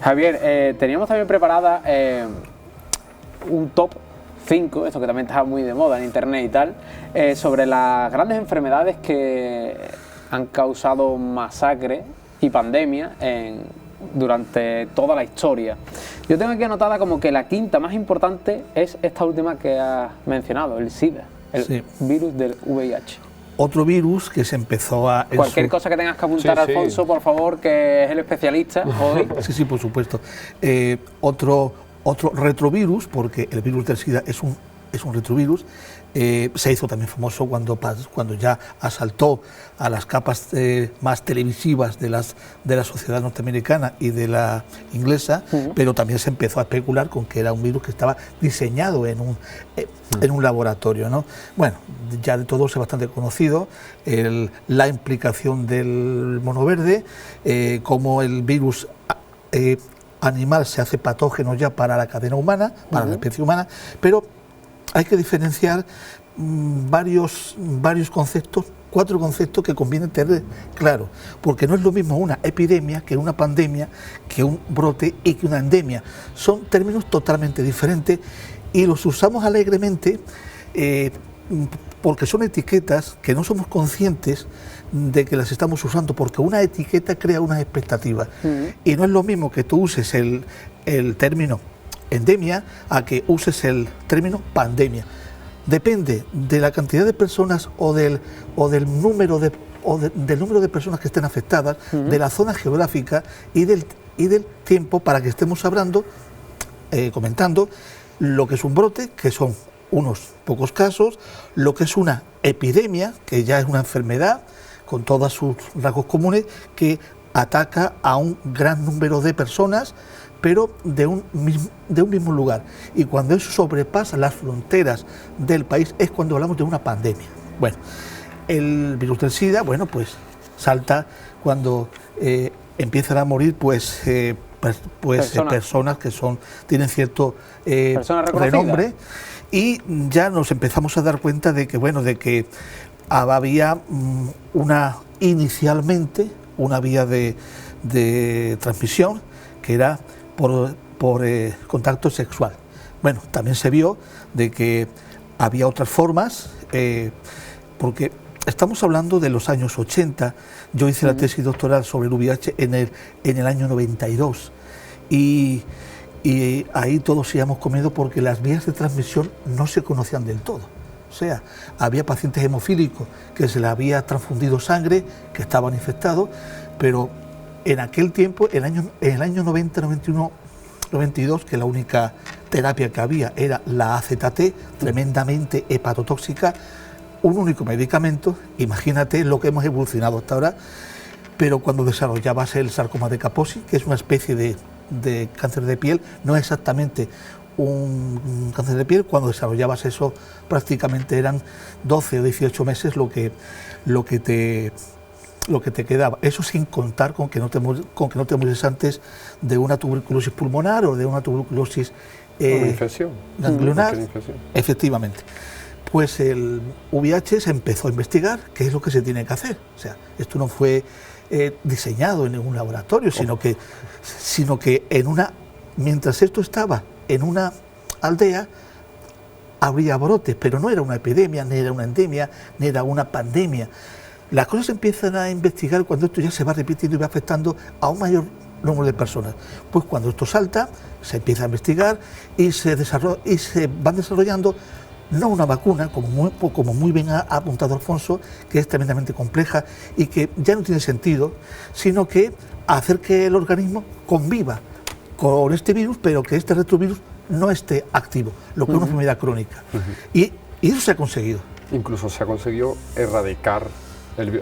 Javier, teníamos también preparada un top 5, esto que también está muy de moda en internet y tal, sobre las grandes enfermedades que han causado masacre y pandemia durante toda la historia. Yo tengo aquí anotada como que la quinta más importante es esta última que has mencionado, el SIDA, el virus del VIH. Otro virus que se empezó a... Cualquier cosa que tengas que apuntar, Alfonso, por favor, que es el especialista hoy. Sí, por supuesto. Otro retrovirus, porque el virus del SIDA es un retrovirus, se hizo también famoso cuando ya asaltó a las capas más televisivas de la sociedad norteamericana y de la inglesa, pero también se empezó a especular con que era un virus que estaba diseñado en un laboratorio, ¿no? Bueno, ya de todos es bastante conocido la implicación del mono verde, cómo el virus animal se hace patógeno ya para la cadena humana, para la especie humana, pero hay que diferenciar varios conceptos, 4 conceptos que conviene tener claro, porque no es lo mismo una epidemia que una pandemia, que un brote y que una endemia. Son términos totalmente diferentes y los usamos alegremente porque son etiquetas que no somos conscientes de que las estamos usando, porque una etiqueta crea unas expectativas y no es lo mismo que tú uses el término endemia a que uses el término pandemia. Depende de la cantidad de personas o del número de personas que estén afectadas, de la zona geográfica y del tiempo, para que estemos hablando, comentando lo que es un brote, que son unos pocos casos, lo que es una epidemia, que ya es una enfermedad con todos sus rasgos comunes, que ataca a un gran número de personas, pero de un mismo lugar. Y cuando eso sobrepasa las fronteras del país es cuando hablamos de una pandemia. Bueno, el virus del SIDA, bueno, pues salta cuando empiezan a morir personas que tienen cierto renombre, y ya nos empezamos a dar cuenta de que había inicialmente una vía de transmisión que era por contacto sexual. Bueno, también se vio de que había otras formas, porque estamos hablando de los años 80, yo hice la tesis doctoral sobre el VIH en el año 92, y ahí todos íbamos comiendo porque las vías de transmisión no se conocían del todo. O sea, había pacientes hemofílicos que se les había transfundido sangre, que estaban infectados, pero en aquel tiempo, en el año 90, 91, 92, que la única terapia que había era la AZT, tremendamente hepatotóxica, un único medicamento, imagínate lo que hemos evolucionado hasta ahora, pero cuando desarrollabas el sarcoma de Kaposi, que es una especie de cáncer de piel, no es exactamente un cáncer de piel, cuando desarrollabas eso prácticamente eran 12 o 18 meses lo que te quedaba. Eso sin contar con que no te mueres antes de una tuberculosis pulmonar o de una tuberculosis ganglionar. Efectivamente. Pues el VIH se empezó a investigar qué es lo que se tiene que hacer. O sea, esto no fue diseñado en ningún laboratorio, sino que mientras esto estaba en una aldea, habría brotes, pero no era una epidemia, ni era una endemia, ni era una pandemia. Las cosas se empiezan a investigar cuando esto ya se va repitiendo y va afectando a un mayor número de personas. Pues cuando esto salta, se empieza a investigar y se van desarrollando no una vacuna, como muy bien ha apuntado Alfonso, que es tremendamente compleja y que ya no tiene sentido, sino que hacer que el organismo conviva con este virus, pero que este retrovirus no esté activo, lo que es una enfermedad crónica. Y eso se ha conseguido. Incluso se ha conseguido erradicar.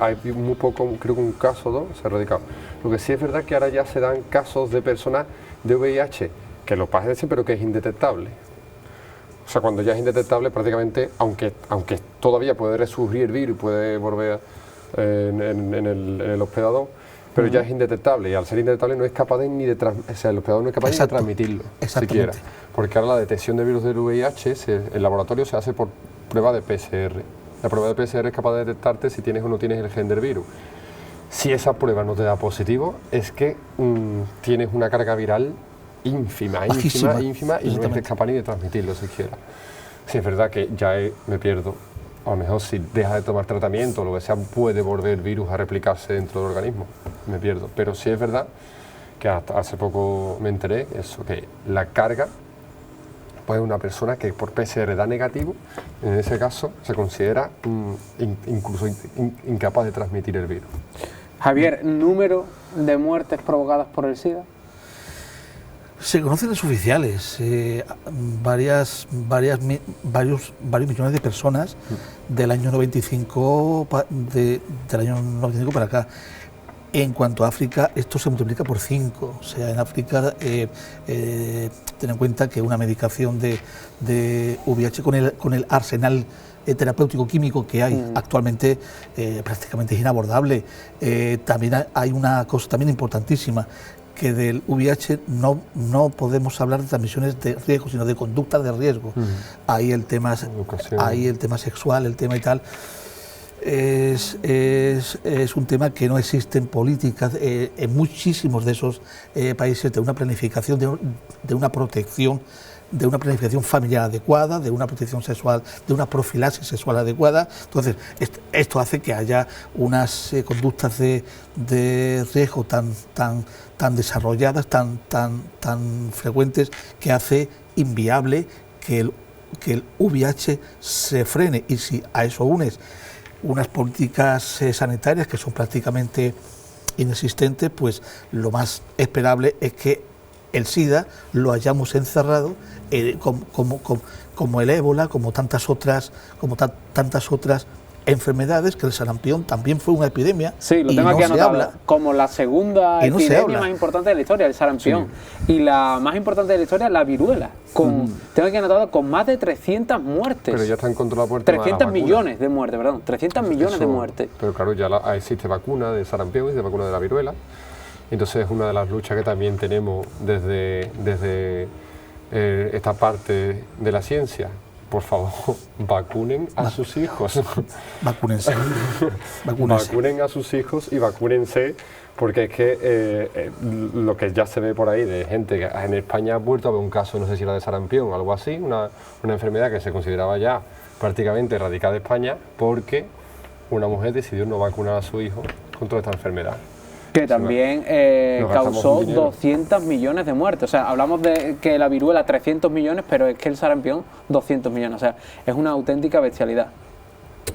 Hay muy poco, creo que un caso o dos se ha erradicado. Lo que sí es verdad que ahora ya se dan casos de personas de VIH que lo padecen pero que es indetectable. O sea, cuando ya es indetectable prácticamente, aunque todavía puede resurgir el virus y puede volver en el hospedador, pero ya es indetectable, y al ser indetectable no es capaz el hospedador no es capaz de transmitirlo siquiera. Porque ahora la detección de virus del VIH, el laboratorio se hace por prueba de PCR. La prueba de PCR es capaz de detectarte si tienes o no tienes el gen del virus. si esa prueba no te da positivo, es que tienes una carga viral ínfima y no eres capaz ni de transmitirlo siquiera. Si es verdad que ya me pierdo, a lo mejor si dejas de tomar tratamiento o lo que sea, puede volver el virus a replicarse dentro del organismo, me pierdo. Pero sí es verdad que hasta hace poco me enteré eso, que la carga, pues una persona que por PCR da negativo, en ese caso se considera incluso incapaz de transmitir el virus. Javier, ¿número de muertes provocadas por el SIDA? Se conocen los oficiales, varios millones de personas del año 95 para acá. En cuanto a África, esto se multiplica por 5. O sea, en África, ten en cuenta que una medicación de VIH con el arsenal terapéutico químico que hay actualmente prácticamente es inabordable. También hay una cosa también importantísima, que del VIH no podemos hablar de transmisiones de riesgo, sino de conductas de riesgo. Ahí el tema sexual, el tema y tal, es un tema que no existen políticas en muchísimos de esos países de una planificación, de una protección, de una planificación familiar adecuada, de una protección sexual, de una profilaxis sexual adecuada. Entonces, esto hace que haya unas conductas de riesgo tan desarrolladas, tan frecuentes, que hace inviable que el VIH se frene. Y si a eso unes unas políticas sanitarias que son prácticamente inexistentes, pues lo más esperable es que el SIDA lo hayamos encerrado como el ébola, como tantas otras enfermedades, que el sarampión también fue una epidemia. Sí, lo tengo aquí anotado, como la segunda epidemia más importante de la historia, el sarampión. Sí. Y la más importante de la historia, la viruela. Tengo aquí anotado con más de 300 muertes. Pero ya están controladas por 300 millones de muertes, perdón, 300 millones de muertes. Pero claro, ya existe vacuna de sarampión y de vacuna de la viruela. Entonces es una de las luchas que también tenemos desde esta parte de la ciencia. Por favor, vacunen a sus hijos. Vacúnense. Vacunen a sus hijos y vacúnense, porque es que lo que ya se ve por ahí de gente que en España ha vuelto a haber un caso, no sé si era de sarampión o algo así, una enfermedad que se consideraba ya prácticamente erradicada de España, porque una mujer decidió no vacunar a su hijo contra esta enfermedad. Que también causó 200 millones de muertes. O sea, hablamos de que la viruela 300 millones, pero es que el sarampión 200 millones. O sea, es una auténtica bestialidad.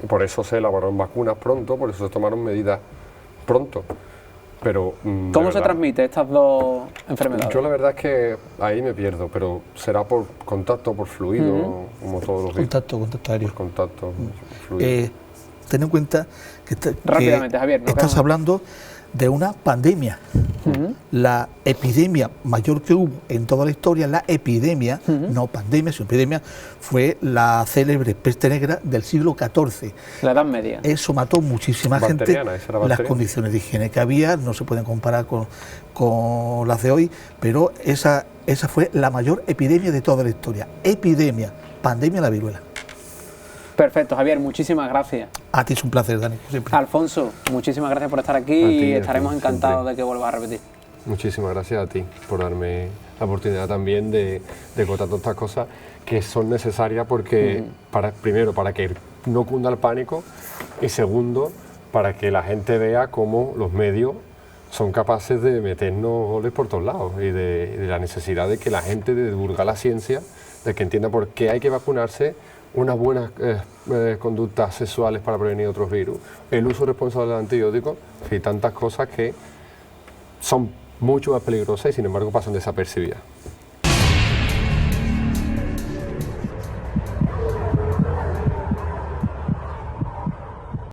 Por eso se elaboraron vacunas pronto, por eso se tomaron medidas pronto. Pero ¿cómo se transmite estas dos enfermedades? Yo la verdad es que ahí me pierdo, pero será por contacto, por fluido, como todos los virus. Contacto aéreo. Por contacto, fluido. Ten en cuenta que rápidamente, Javier, estás hablando de una pandemia. La epidemia mayor que hubo en toda la historia, la epidemia, no pandemia, sino epidemia, fue la célebre peste negra del siglo XIV. La Edad Media. Eso mató muchísima gente. Las condiciones de higiene que había no se pueden comparar con las de hoy, pero esa fue la mayor epidemia de toda la historia. Epidemia, pandemia, la viruela. Perfecto, Javier, muchísimas gracias. A ti es un placer, Dani, siempre. Alfonso, muchísimas gracias por estar aquí y estaremos encantados de que vuelvas a repetir. Muchísimas gracias a ti por darme la oportunidad también de contar todas estas cosas que son necesarias porque, primero, para que no cunda el pánico y segundo, para que la gente vea cómo los medios son capaces de meternos goles por todos lados y de la necesidad de que la gente divulga la ciencia, de que entienda por qué hay que vacunarse, unas buenas conductas sexuales para prevenir otros virus, el uso responsable de antibióticos y tantas cosas que son mucho más peligrosas y sin embargo pasan desapercibidas.